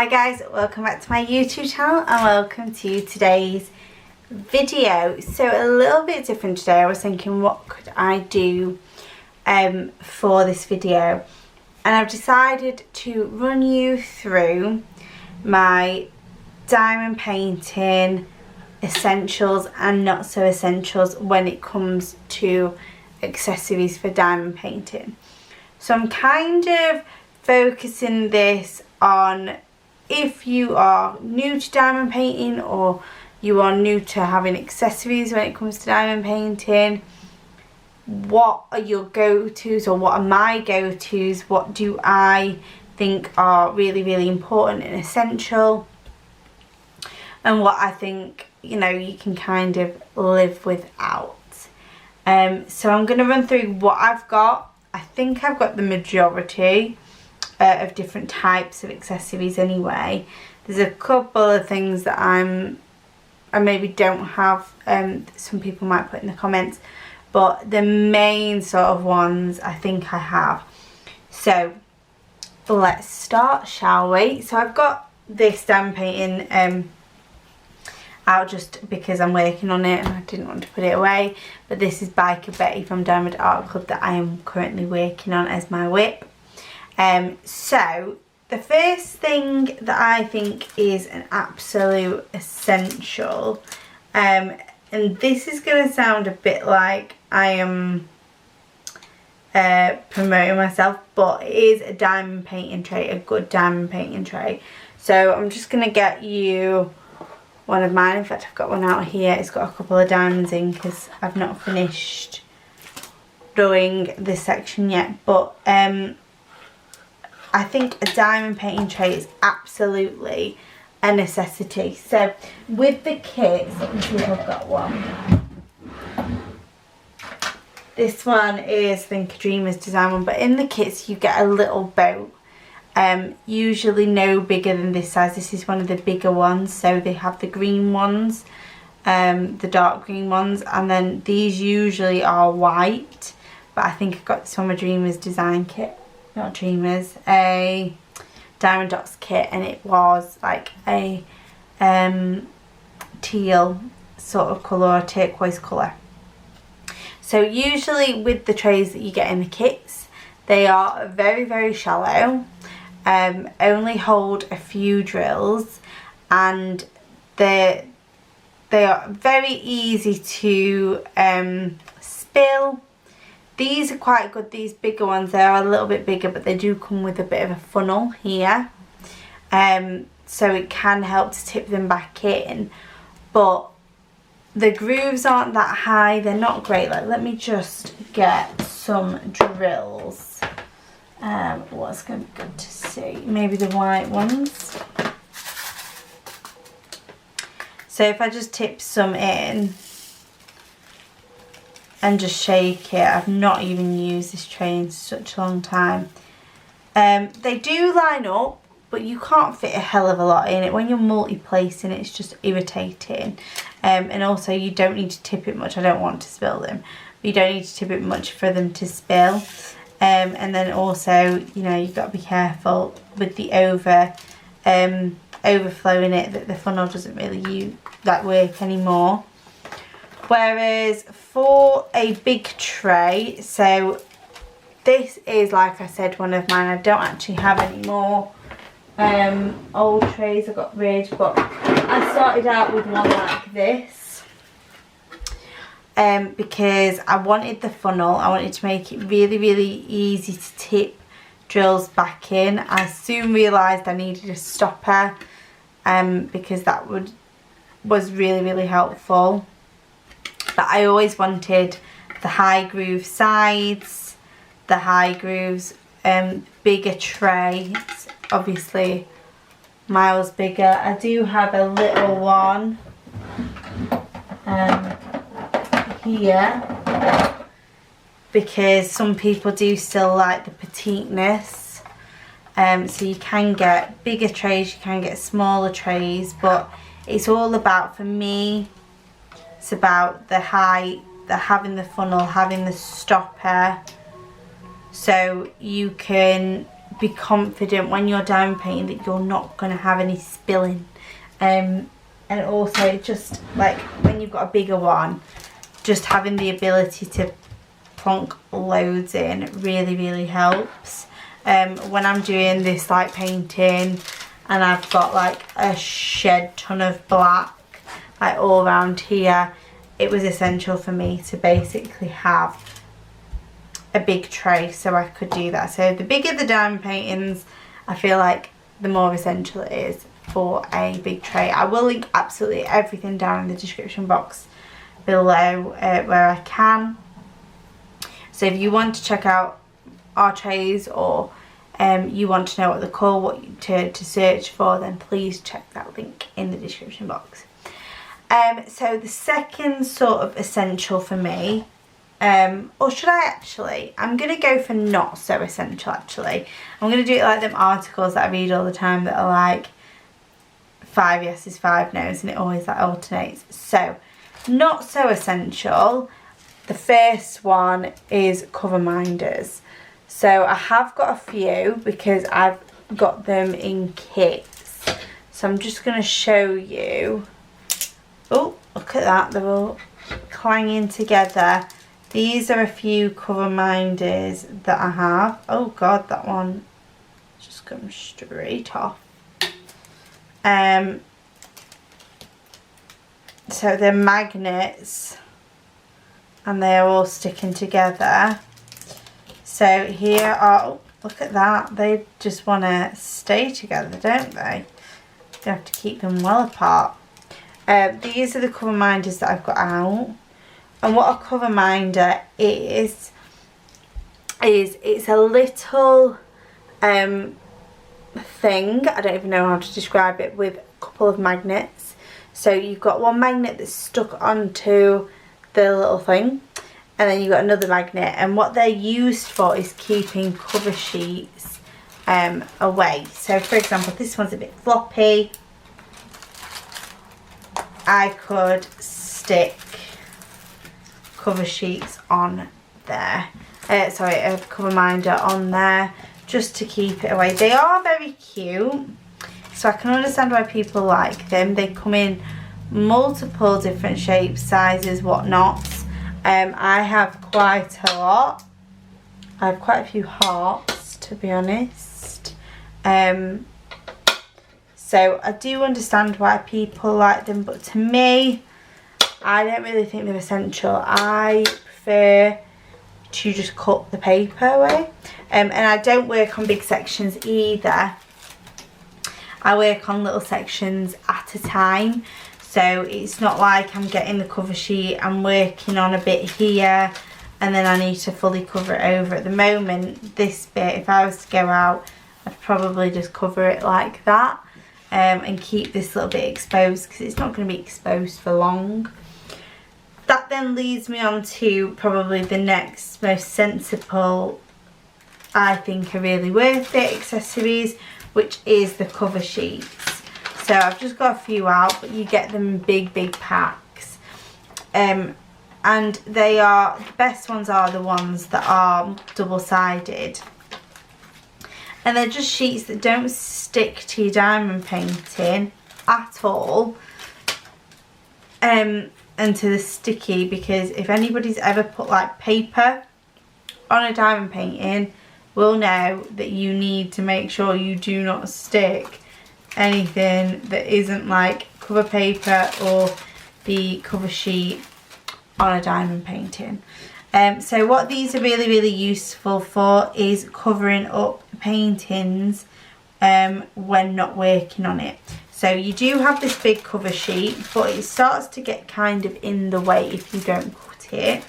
Hi guys, welcome back to my YouTube channel and welcome to today's video. So a little bit different today. I was thinking what could I do for this video, and I've decided to run you through my diamond painting essentials and not so essentials when it comes to accessories for diamond painting. So I'm kind of focusing this on if you are new to diamond painting or you are new to having accessories when it comes to diamond painting. What are your go-tos, or what are my go-tos? What do I think are really important and essential, and what I think, you know, you can kind of live without. So I'm going to run through what I've got. I think I've got the majority of different types of accessories anyway. There's a couple of things that I maybe don't have, some people might put in the comments, but the main sort of ones I think I have. So let's start, shall we? So I've got this diamond painting out just because I'm working on it and I didn't want to put it away, but this is by Betty from Diamond Art Club that I am currently working on as my whip. So the first thing that I think is an absolute essential, and this is going to sound a bit like I am promoting myself, but it is a diamond painting tray, a good diamond painting tray. So I'm just going to get you one of mine. In fact, I've got one out here. It's got a couple of diamonds in because I've not finished doing this section yet, but I think a diamond painting tray is absolutely a necessity. So with the kits, let me see if I've got one. This one is Think a Dreamer's design one, but in the kits you get a little boat, usually no bigger than this size. This is one of the bigger ones, so they have the green ones, the dark green ones, and then these usually are white, but I think I've got this one, my Dreamer's design kit. Not Dreamers, a Diamond Dots kit, and it was like a teal sort of colour, turquoise colour. So usually with the trays that you get in the kits, they are very shallow, only hold a few drills, and they are very easy to spill. These are quite good, these bigger ones. They are a little bit bigger, but they do come with a bit of a funnel here. So it can help to tip them back in. But the grooves aren't that high, they're not great. Like, let me just get some drills. What's going to be good to see? Maybe the white ones. So if I just tip some in and just shake it. I've not even used this tray in such a long time. They do line up, but you can't fit a hell of a lot in it. When you're multi-placing, it's just irritating. And also you don't need to tip it much. I don't want to spill them, but you don't need to tip it much for them to spill. And then also, you know, you've got to be careful with the overflow in it, that the funnel doesn't really work anymore. Whereas for a big tray, so this is, like I said, one of mine. I don't actually have any more old trays I got rid, but I started out with one like this because I wanted the funnel. I wanted to make it really easy to tip drills back in. I soon realised I needed a stopper because that was really helpful. But I always wanted the high groove sides, the high grooves, bigger trays, obviously miles bigger. I do have a little one here because some people do still like the petiteness. So you can get bigger trays, you can get smaller trays, but it's all about, for me, it's about the height, having the funnel, having the stopper, so you can be confident when you're diamond painting that you're not going to have any spilling. And also just like when you've got a bigger one, just having the ability to plonk loads in really helps. When I'm doing this like painting and I've got like a shed ton of black like all around here, it was essential for me to basically have a big tray so I could do that. So the bigger the diamond paintings, I feel like the more essential it is for a big tray. I will link absolutely everything down in the description box below where I can. So if you want to check out our trays, or you want to know what they're called, what to search for, then please check that link in the description box. So the second sort of essential for me, or should I actually, I'm going to go for not so essential actually. I'm going to do it like them articles that I read all the time that are like 5 yeses, 5 nos, and it always like alternates. So not so essential. The first one is cover minders. So I have got a few because I've got them in kits. So I'm just going to show you. Oh, look at that, they're all clanging together. These are a few cover minders that I have. Oh god, that one just comes straight off. So they're magnets and they're all sticking together. So here are, oh, look at that, they just want to stay together, don't they? You have to keep them well apart. These are the cover minders that I've got out. And what a cover minder is it's a little thing, I don't even know how to describe it, with a couple of magnets. So you've got one magnet that's stuck onto the little thing, and then you've got another magnet, and what they're used for is keeping cover sheets away. So for example, this one's a bit floppy. I could stick cover sheets on there, sorry, a cover minder on there just to keep it away. They are very cute, so I can understand why people like them. They come in multiple different shapes, sizes, whatnots. I have quite a lot. I have quite a few hearts, to be honest. So I do understand why people like them, but to me, I don't really think they're essential. I prefer to just cut the paper away. And I don't work on big sections either. I work on little sections at a time. So it's not like I'm getting the cover sheet, I'm working on a bit here, and then I need to fully cover it over. At the moment, this bit, if I was to go out, I'd probably just cover it like that. And keep this little bit exposed, because it's not going to be exposed for long. That then leads me on to probably the next most sensible, I think are really worth it, accessories, which is the cover sheets. So I've just got a few out, but you get them in big packs. And they are, the best ones are the ones that are double-sided. And they're just sheets that don't stick to your diamond painting at all. And to the sticky, because if anybody's ever put like paper on a diamond painting, will know that you need to make sure you do not stick anything that isn't like cover paper or the cover sheet on a diamond painting. So what these are really useful for is covering up paintings when not working on it. So you do have this big cover sheet, but it starts to get kind of in the way if you don't cut it.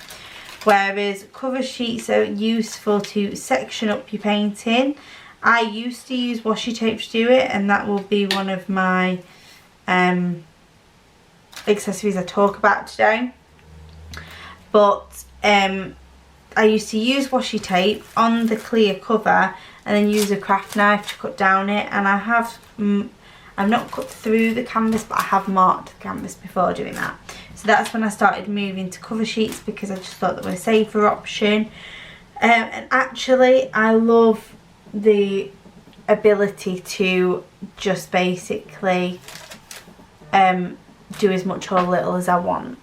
Whereas cover sheets are useful to section up your painting. I used to use washi tape to do it, and that will be one of my accessories I talk about today. But I used to use washi tape on the clear cover and then use a craft knife to cut down it, and I have I've not cut through the canvas, but I have marked the canvas before doing that. So that's when I started moving to cover sheets, because I just thought that were a safer option. And actually I love the ability to just basically do as much or little as I want.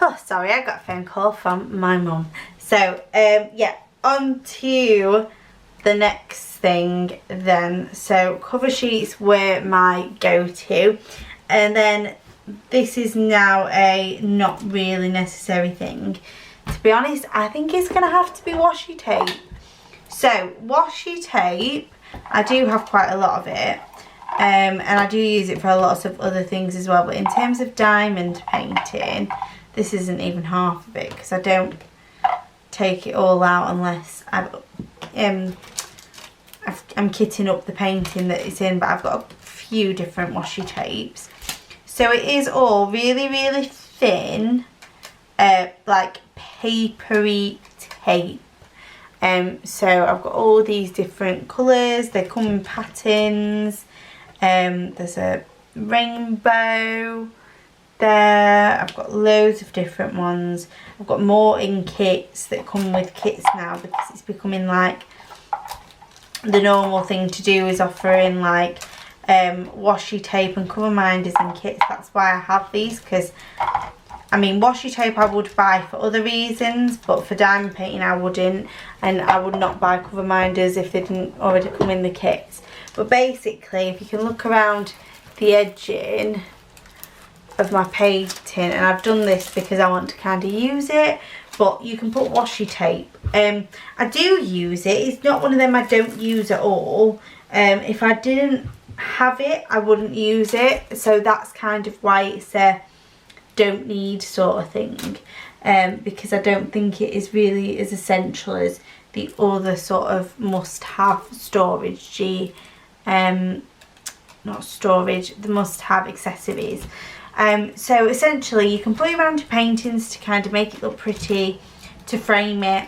Oh, sorry, I got a phone call from my mum. So, yeah, on to the next thing then. So, cover sheets were my go-to. And then this is now a not really necessary thing. To be honest, I think it's going to have to be washi tape. So, washi tape, I do have quite a lot of it. And I do use it for a lot of other things as well. But in terms of diamond painting, this isn't even half of it, because I don't take it all out unless I'm kitting up the painting that it's in. But I've got a few different washi tapes. So it is all really, really thin, like papery tape. So I've got all these different colours. They come in patterns. There's a rainbow there. I've got loads of different ones. I've got more in kits that come with kits now, because it's becoming like the normal thing to do is offering like washi tape and cover minders in kits. That's why I have these, because I mean, washi tape I would buy for other reasons, but for diamond painting I wouldn't, and I would not buy cover minders if they didn't already come in the kits. But basically, if you can look around the edging of my painting, and I've done this because I want to kind of use it, but you can put washi tape. I do use it. It's not one of them I don't use at all. If I didn't have it, I wouldn't use it. So that's kind of why it's a don't need sort of thing, because I don't think it is really as essential as the other sort of must-have storage, not storage, the must-have accessories. So essentially you can put it around your paintings to kind of make it look pretty, to frame it.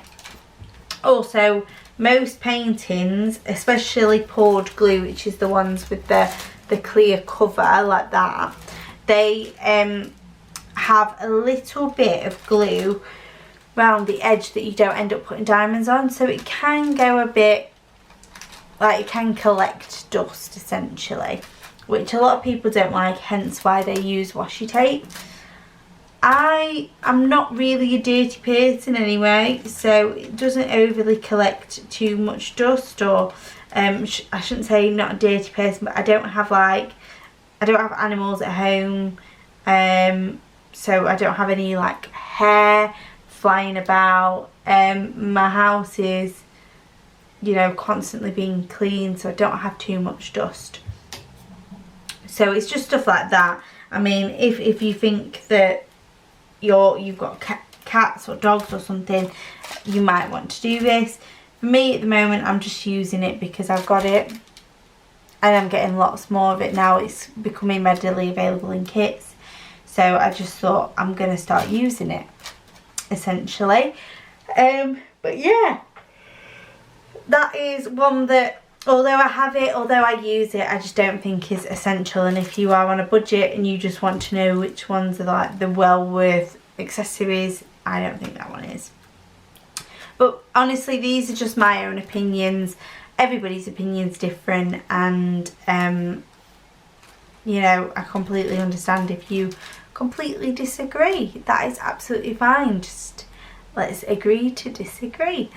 Also, most paintings, especially poured glue, which is the ones with the clear cover like that, they have a little bit of glue around the edge that you don't end up putting diamonds on, so it can go a bit, like it can collect dust essentially, which a lot of people don't like, hence why they use washi tape. I'm not really a dirty person anyway, so it doesn't overly collect too much dust, or I shouldn't say not a dirty person, but I don't have animals at home, so I don't have any like hair flying about. My house is, you know, constantly being clean, so I don't have too much dust. So it's just stuff like that. I mean, if you think that you've got cats or dogs or something, you might want to do this. For me at the moment, I'm just using it because I've got it, and I'm getting lots more of it now. It's becoming readily available in kits, so I just thought I'm going to start using it essentially. But yeah, that is one that, although I have it, although I use it, I just don't think is essential. And if you are on a budget and you just want to know which ones are like the well worth accessories, I don't think that one is. But honestly, these are just my own opinions. Everybody's opinion's different, and you know, I completely understand if you completely disagree. That is absolutely fine. Just let's agree to disagree.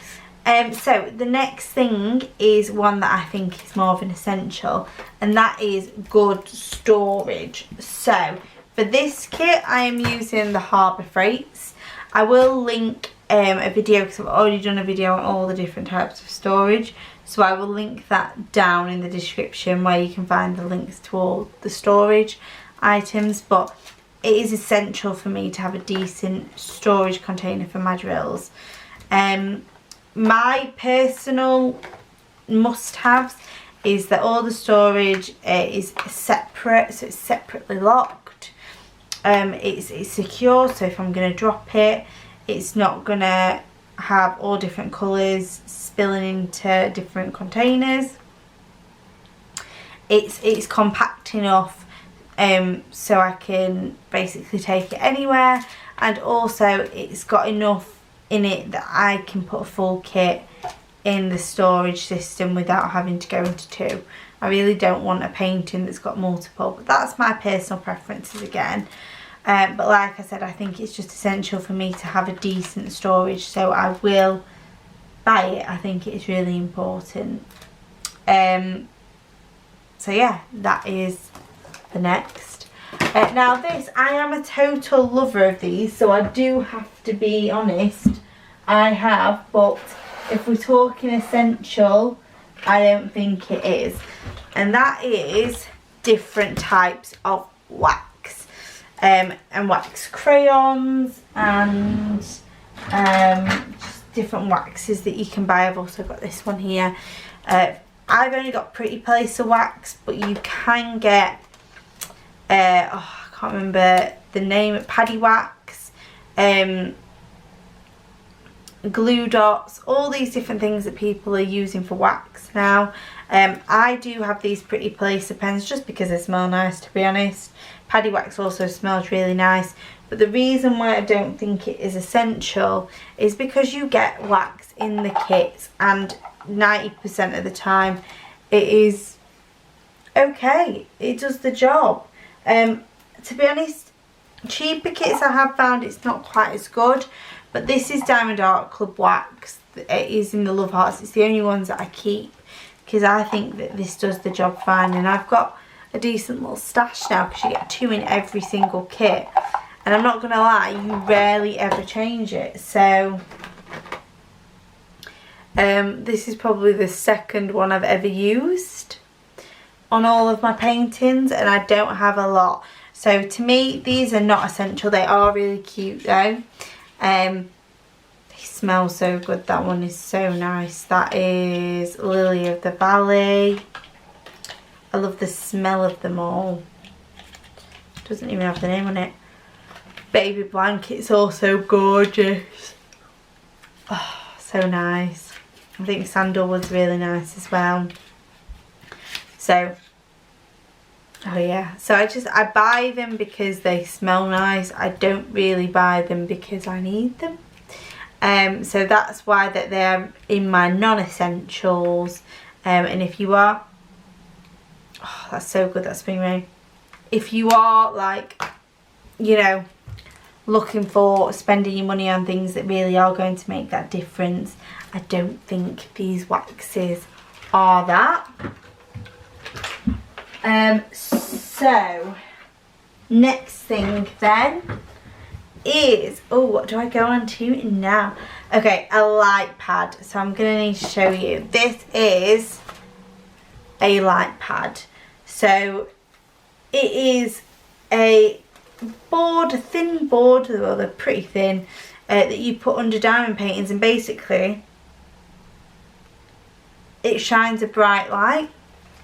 So the next thing is one that I think is more of an essential, and that is good storage. So for this kit I am using the Harbour Freights. I will link a video, because I've already done a video on all the different types of storage, so I will link that down in the description where you can find the links to all the storage items. But it is essential for me to have a decent storage container for my drills. My personal must-haves is that all the storage is separate, so it's separately locked. It's secure, so if I'm going to drop it, it's not going to have all different colours spilling into different containers. It's compact enough so I can basically take it anywhere, and also it's got enough in it that I can put a full kit in the storage system without having to go into two. I really don't want a painting that's got multiple, but that's my personal preferences again. But like I said, I think it's just essential for me to have a decent storage, so I will buy it. I think it's really important. So yeah, that is the next. Now this, I am a total lover of these, so I do have to be honest, I have, but if we're talking essential, I don't think it is. And that is different types of wax. And wax crayons and just different waxes that you can buy. I've also got this one here. I've only got Pretty Place of wax, but you can get, I can't remember the name, Paddy Wax, glue dots, all these different things that people are using for wax now. I do have these Pretty Place pens just because they smell nice, to be honest. Paddy Wax also smells really nice, but the reason why I don't think it is essential is because you get wax in the kits, and 90% of the time it is okay, it does the job. To be honest, cheaper kits I have found it's not quite as good, but this is Diamond Art Club wax. It is in the Love Hearts. It's the only ones that I keep because I think that this does the job fine, and I've got a decent little stash now because you get 2 in every single kit, and I'm not gonna lie, you rarely ever change it. So this is probably the second one I've ever used on all of my paintings, and I don't have a lot. So to me, these are not essential. They are really cute though. They smell so good. That one is so nice. That is Lily of the Valley. I love the smell of them all. Doesn't even have the name on it. Baby Blanket's also gorgeous. Oh, so nice. I think Sandalwood's really nice as well. So, oh yeah. So I buy them because they smell nice. I don't really buy them because I need them. So that's why that they're in my non-essentials. And if you are, oh, that's so good, that spring rain. If you are like, you know, looking for spending your money on things that really are going to make that difference, I don't think these waxes are that. So next thing then is, oh, what do I go on to now? Okay, a light pad. So I'm gonna need to show you. This is a light pad. So it is a board, a thin board, well, they're pretty thin, that you put under diamond paintings, and basically it shines a bright light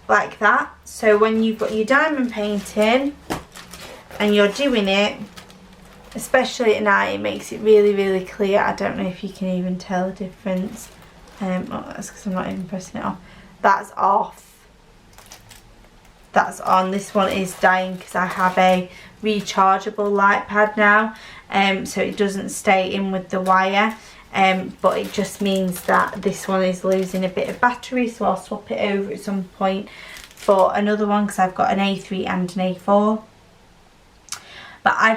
like that. So when you've got your diamond painting and you're doing it, especially at night, it makes it really, really clear. I don't know if you can even tell the difference. Oh, that's because I'm not even pressing it off. That's off. That's on. This one is dying because I have a rechargeable light pad now, so it doesn't stay in with the wire, but it just means that this one is losing a bit of battery, so I'll swap it over at some point for another one because I've got an A3 and an A4. But I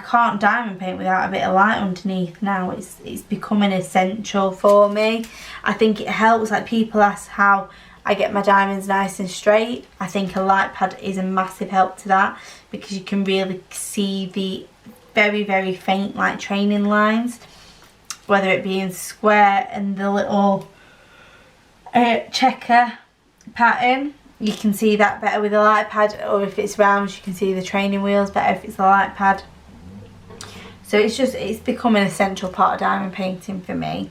can't diamond paint without a bit of light underneath now. It's becoming essential for me. I think it helps. Like, people ask how I get my diamonds nice and straight. I think a light pad is a massive help to that, because you can really see the very, very faint like training lines, whether it be in square and the little checker pattern. You can see that better with a light pad, or if it's round, you can see the training wheels better if it's a light pad. So it's become an essential part of diamond painting for me.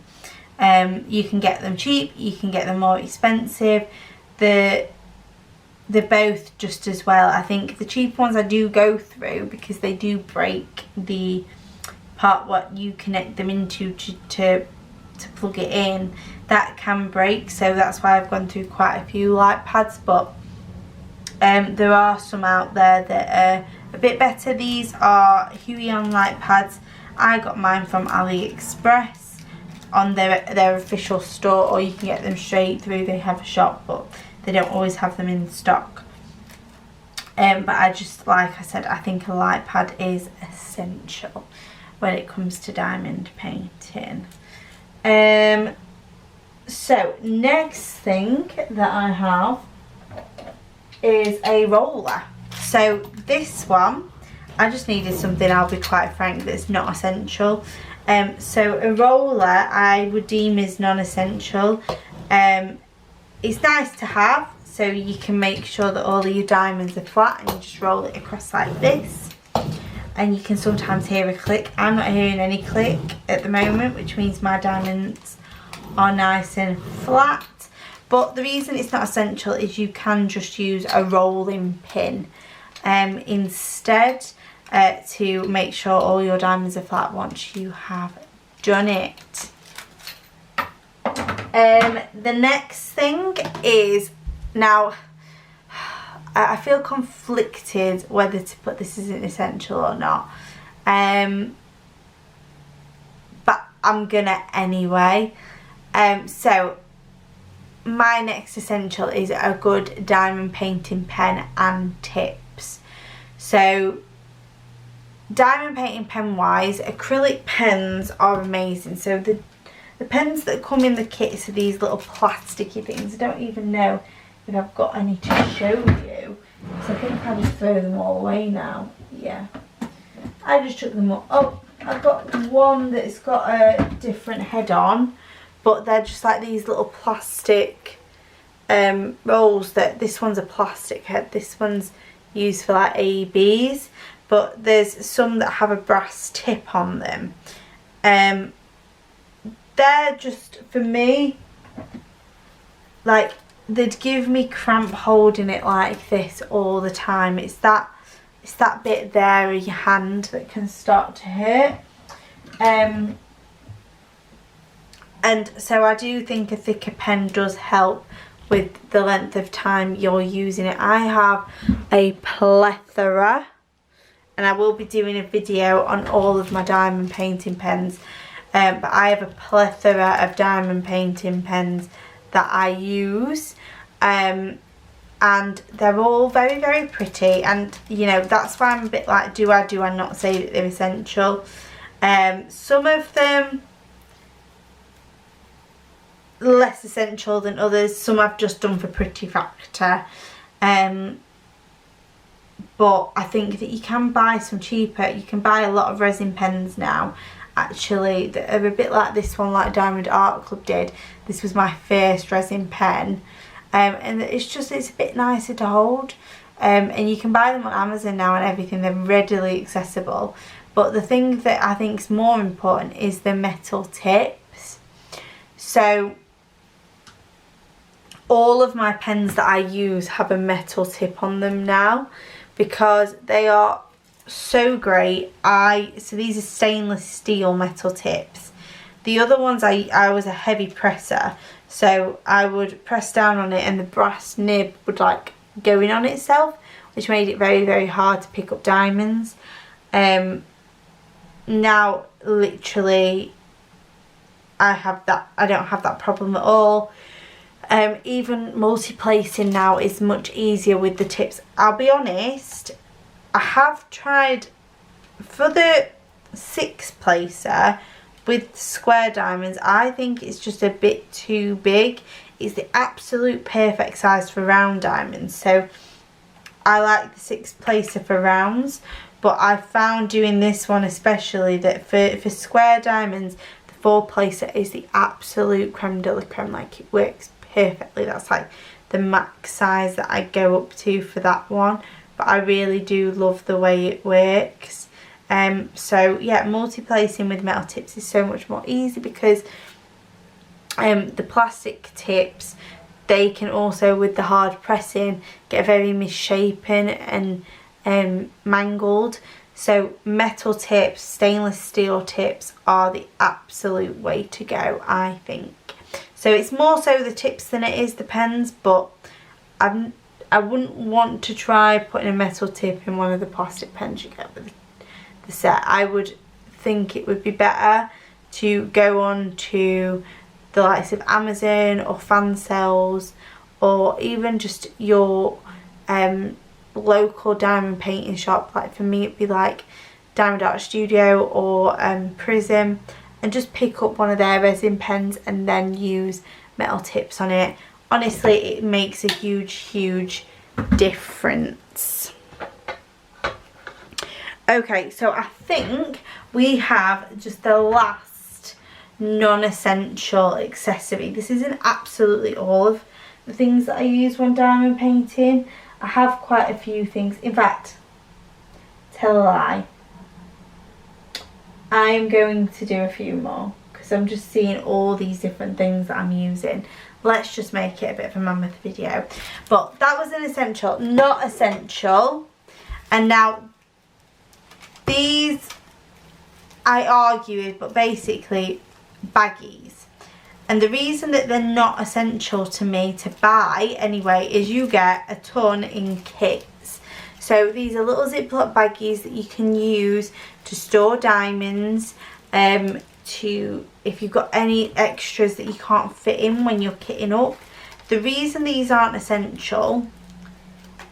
You can get them cheap, you can get them more expensive. They're both just as well. I think the cheap ones I do go through because they do break the part what you connect them into to plug it in. That can break, so that's why I've gone through quite a few light pads, but there are some out there that are a bit better. These are Huion light pads. I got mine from AliExpress. on their official store, or you can get them straight through. They have a shop, but they don't always have them in stock. But I just, like I said, I think a light pad is essential when it comes to diamond painting. So next thing that I have is a roller. So this one, I just needed something, I'll be quite frank, that's not essential. So a roller I would deem is non-essential. It's nice to have, so you can make sure that all of your diamonds are flat and you just roll it across like this. And you can sometimes hear a click. I'm not hearing any click at the moment, which means my diamonds are nice and flat. But the reason it's not essential is you can just use a rolling pin instead to make sure all your diamonds are flat once you have done it. The next thing is, now I feel conflicted whether to put this as an essential or not, but I'm gonna anyway. So my next essential is a good diamond painting pen and tips. So diamond painting pen wise, acrylic pens are amazing. So the pens that come in the kits are these little plasticky things. I don't even know if I've got any to show you, so I think I'll just throw them all away now. Yeah, I just took them up. Oh, I've got one that's got a different head on, but they're just like these little plastic rolls. That this one's a plastic head, this one's used for like ABs, but there's some that have a brass tip on them. They're just, for me, like, they'd give me cramp holding it like this all the time. It's that bit there of your hand that can start to hurt. And so I do think a thicker pen does help with the length of time you're using it. I have a plethora, and I will be doing a video on all of my diamond painting pens, but I have a plethora of diamond painting pens that I use, and they're all very, very pretty, and you know, that's why I'm a bit like, do I not say that they're essential? Some of them less essential than others. Some I've just done for pretty factor, but I think that you can buy some cheaper. You can buy a lot of resin pens now actually that are a bit like this one, like Diamond Art Club did. This was my first resin pen, and it's a bit nicer to hold, and you can buy them on Amazon now and everything. They're readily accessible, but the thing that I think is more important is the metal tips. So all of my pens that I use have a metal tip on them now, because they are so great. So these are stainless steel metal tips. The other ones, I was a heavy presser, so I would press down on it and the brass nib would like go in on itself, which made it very, very hard to pick up diamonds. Now literally I don't have that problem at all. Even multi-placing now is much easier with the tips. I'll be honest, I have tried for the 6-placer with square diamonds. I think it's just a bit too big. It's the absolute perfect size for round diamonds, so I like the 6-placer for rounds, but I found doing this one especially that for square diamonds, the 4-placer is the absolute creme de la creme. Like, it works perfectly. That's like the max size that I go up to for that one, but I really do love the way it works. So yeah, multi-placing with metal tips is so much more easy, because the plastic tips, they can also, with the hard pressing, get very misshapen and mangled. So metal tips, stainless steel tips are the absolute way to go, I think. So it's more so the tips than it is the pens, but I wouldn't want to try putting a metal tip in one of the plastic pens you get with the set. I would think it would be better to go on to the likes of Amazon or fan sales, or even just your local diamond painting shop. Like for me it'd be like Diamond Art Studio or Prism, and just pick up one of their resin pens and then use metal tips on it. Honestly, it makes a huge difference. Okay, so I think we have just the last non-essential accessory. This isn't absolutely all of the things that I use when diamond painting. I have quite a few things. In fact, tell a lie, I'm going to do a few more because I'm just seeing all these different things that I'm using. Let's just make it a bit of a mammoth video. But that was an essential, not essential. And now these I argue with, but basically baggies. And the reason that they're not essential to me to buy anyway is you get a ton in kits. So these are little Ziploc baggies that you can use to store diamonds, to if you've got any extras that you can't fit in when you're kitting up. The reason these aren't essential,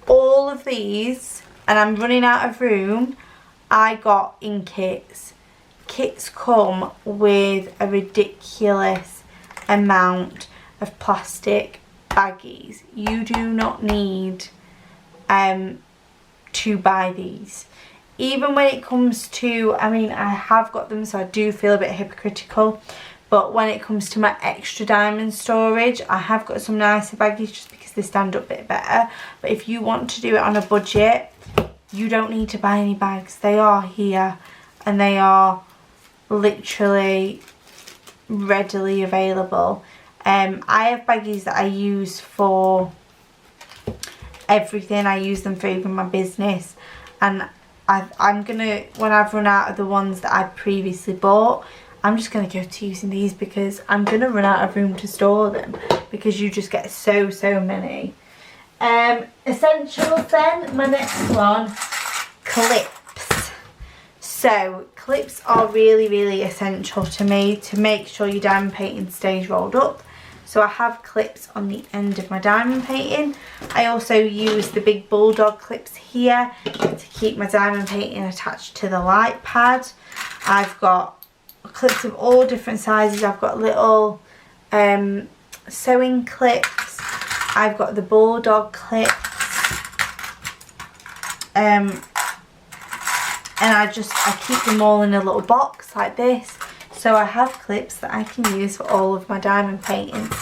all of these, and I'm running out of room, I got in kits. Kits come with a ridiculous amount of plastic baggies. You do not need to buy these. Even when it comes to, I mean, I have got them, so I do feel a bit hypocritical, but when it comes to my extra diamond storage, I have got some nicer baggies just because they stand up a bit better. But if you want to do it on a budget, you don't need to buy any bags. They are here and they are literally readily available. I have baggies that I use for everything. I use them for even my business, and I'm gonna, when I've run out of the ones that I previously bought, I'm just gonna go to using these because I'm gonna run out of room to store them, because you just get so many. Essentials then, my next one, clips. So clips are really essential to me to make sure your diamond painting stays rolled up. So I have clips on the end of my diamond painting. I also use the big bulldog clips here to keep my diamond painting attached to the light pad. I've got clips of all different sizes. I've got little sewing clips. I've got the bulldog clips. And I keep them all in a little box like this. So I have clips that I can use for all of my diamond paintings.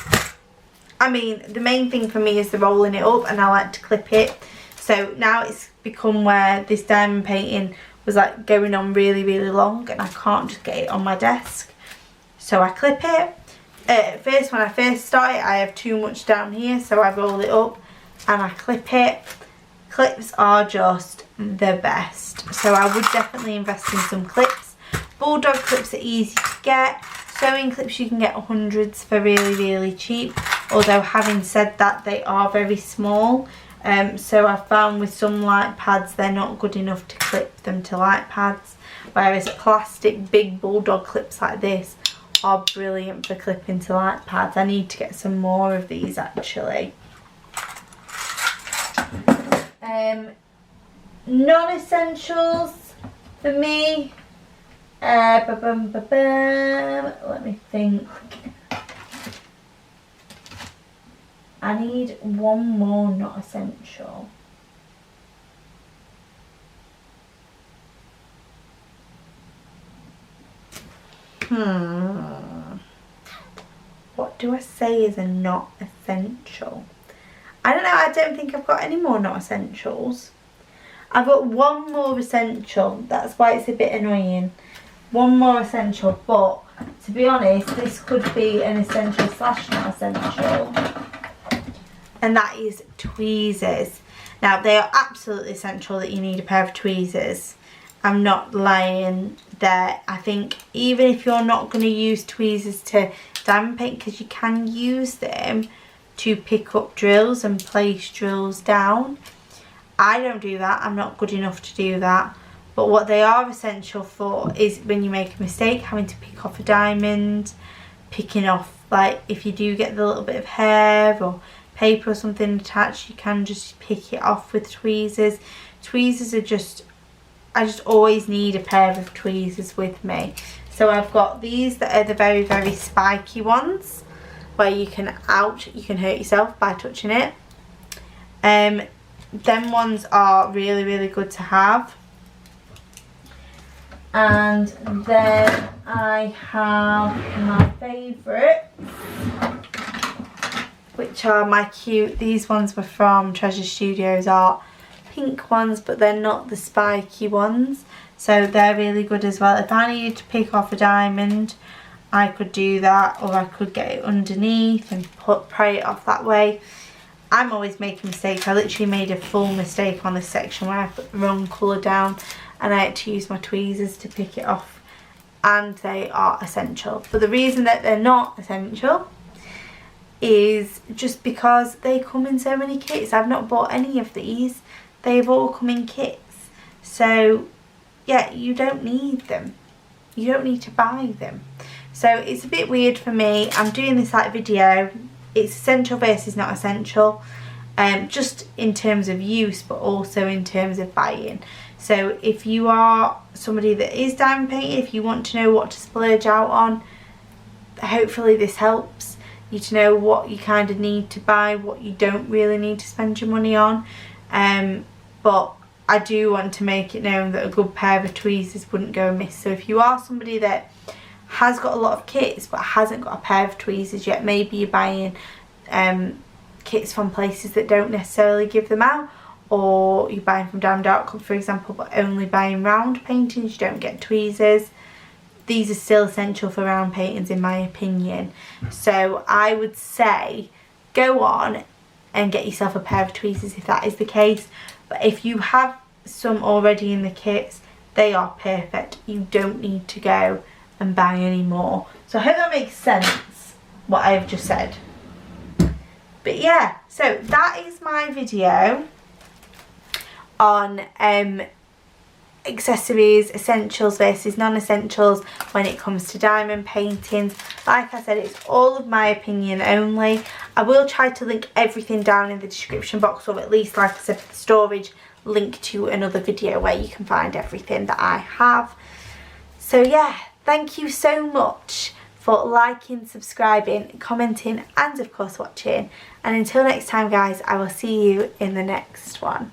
I mean, the main thing for me is the rolling it up, and I like to clip it. So now it's become where this diamond painting was like going on really long, and I can't just get it on my desk. So I clip it. At first, when I first started, I have too much down here, so I roll it up and I clip it. Clips are just the best. So I would definitely invest in some clips. Bulldog clips are easy to get. Sewing clips you can get hundreds for really cheap. Although having said that, they are very small. So I found with some light pads they're not good enough to clip them to light pads. Whereas plastic big bulldog clips like this are brilliant for clipping to light pads. I need to get some more of these actually. Non-essentials for me. Let me think. I need one more not essential. What do I say is a not essential? I don't know, I don't think I've got any more not essentials. I've got one more essential, that's why it's a bit annoying. One more essential, but to be honest, this could be an essential / not essential. And that is tweezers. Now, they are absolutely essential that you need a pair of tweezers. I'm not lying there. I think even if you're not going to use tweezers to diamond paint, because you can use them to pick up drills and place drills down. I don't do that. I'm not good enough to do that. But what they are essential for is when you make a mistake, having to pick off a diamond, picking off, like if you do get the little bit of hair or paper or something attached, you can just pick it off with tweezers. Tweezers are just, I just always need a pair of tweezers with me. So I've got these that are the very, very spiky ones, where you can hurt yourself by touching it. Them ones are really, really good to have. And then I have my favourites, which are my cute, these ones were from Treasure Studios Art, pink ones, but they're not the spiky ones, so they're really good as well. If I needed to pick off a diamond, I could do that, or I could get it underneath and pry it off that way. I'm always making mistakes. I literally made a full mistake on this section where I put the wrong colour down and I had to use my tweezers to pick it off, and they are essential. But the reason that they're not essential is just because they come in so many kits. I've not bought any of these. They've all come in kits. So yeah, you don't need them. You don't need to buy them. So it's a bit weird for me. I'm doing this like video. It's essential versus not essential. Just in terms of use, but also in terms of buying. So if you are somebody that is diamond painting, if you want to know what to splurge out on, hopefully this helps you to know what you kind of need to buy, what you don't really need to spend your money on. But I do want to make it known that a good pair of tweezers wouldn't go amiss. So if you are somebody that has got a lot of kits but hasn't got a pair of tweezers yet, maybe you're buying kits from places that don't necessarily give them out, or you're buying from diamondartclub, for example, but only buying round paintings, you don't get tweezers. These are still essential for round paintings in my opinion. So I would say go on and get yourself a pair of tweezers if that is the case. But if you have some already in the kits, they are perfect. You don't need to go and buy any more. So I hope that makes sense, what I've just said. But yeah, so that is my video on accessories, essentials versus non-essentials when it comes to diamond paintings. Like I said, it's all of my opinion only. I will try to link everything down in the description box, or at least, like I said, for the storage, link to another video where you can find everything that I have. So yeah, thank you so much for liking, subscribing, commenting, and of course watching. And until next time guys, I will see you in the next one.